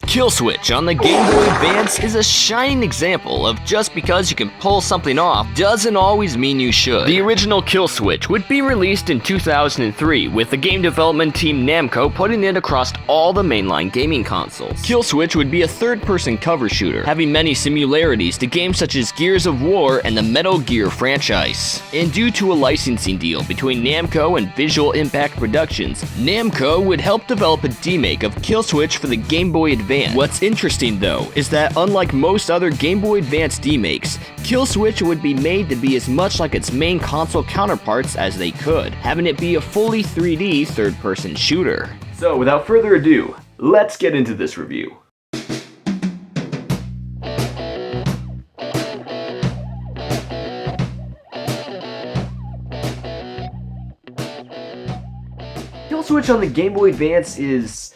Killswitch on the Game Boy Advance is a shining example of just because you can pull something off doesn't always mean you should. The original Killswitch would be released in 2003, with the game development team Namco putting it across all the mainline gaming consoles. Killswitch would be a third-person cover shooter, having many similarities to games such as Gears of War and the Metal Gear franchise. And due to a licensing deal between Namco and Visual Impact Productions, Namco would help develop a remake of Killswitch for the Game Boy Advance. What's interesting though is that unlike most other Game Boy Advance remakes, Killswitch would be made to be as much like its main console counterparts as they could, having it be a fully 3D third-person shooter. So without further ado, let's get into this review. Killswitch on the Game Boy Advance is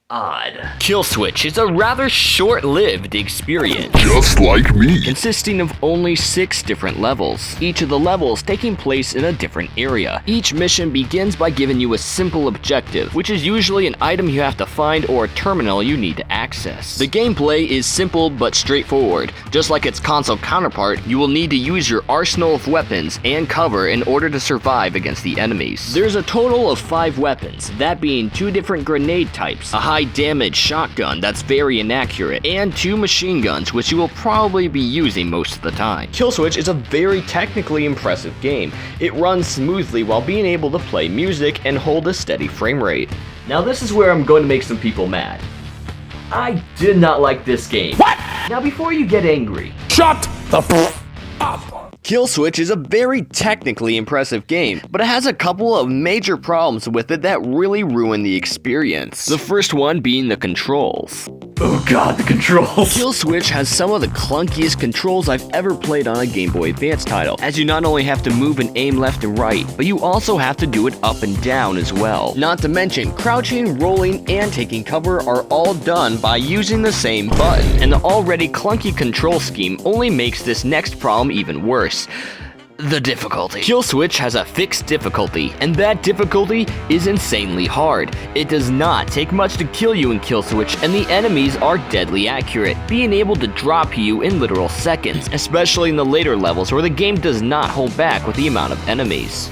odd. Killswitch is a rather short-lived experience. Just like me. Consisting of only 6 different levels, each of the levels taking place in a different area. Each mission begins by giving you a simple objective, which is usually an item you have to find or a terminal you need to access. The gameplay is simple but straightforward. Just like its console counterpart, you will need to use your arsenal of weapons and cover in order to survive against the enemies. There's a total of 5 weapons, that being 2 different grenade types, a high damage shotgun that's very inaccurate, and 2 machine guns which you will probably be using most of the time. Killswitch is a very technically impressive game. It runs smoothly while being able to play music and hold a steady frame rate. Now this is where I'm going to make some people mad. I did not like this game. What? Now before you get angry, Shut the f up. Killswitch is a very technically impressive game, but it has a couple of major problems with it that really ruin the experience. The first one being the controls. Oh god, the controls! Killswitch has some of the clunkiest controls I've ever played on a Game Boy Advance title, as you not only have to move and aim left and right, but you also have to do it up and down as well. Not to mention, crouching, rolling, and taking cover are all done by using the same button, and the already clunky control scheme only makes this next problem even worse. The difficulty. Killswitch has a fixed difficulty, and that difficulty is insanely hard. It does not take much to kill you in Killswitch, and the enemies are deadly accurate, being able to drop you in literal seconds, especially in the later levels where the game does not hold back with the amount of enemies.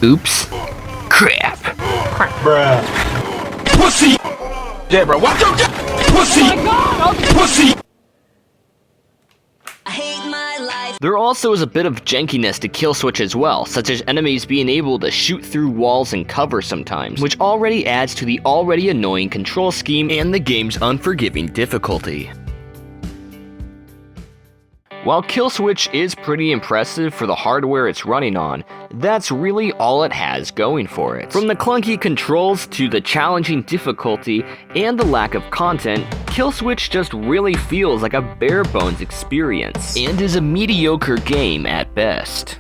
Oops. Crap. Bruh. Pussy. Yeah, bro. Watch out. Pussy. Oh my god. Pussy. There also is a bit of jankiness to Killswitch as well, such as enemies being able to shoot through walls and cover sometimes, which already adds to the already annoying control scheme and the game's unforgiving difficulty. While Killswitch is pretty impressive for the hardware it's running on, that's really all it has going for it. From the clunky controls to the challenging difficulty and the lack of content, Killswitch just really feels like a bare-bones experience, and is a mediocre game at best.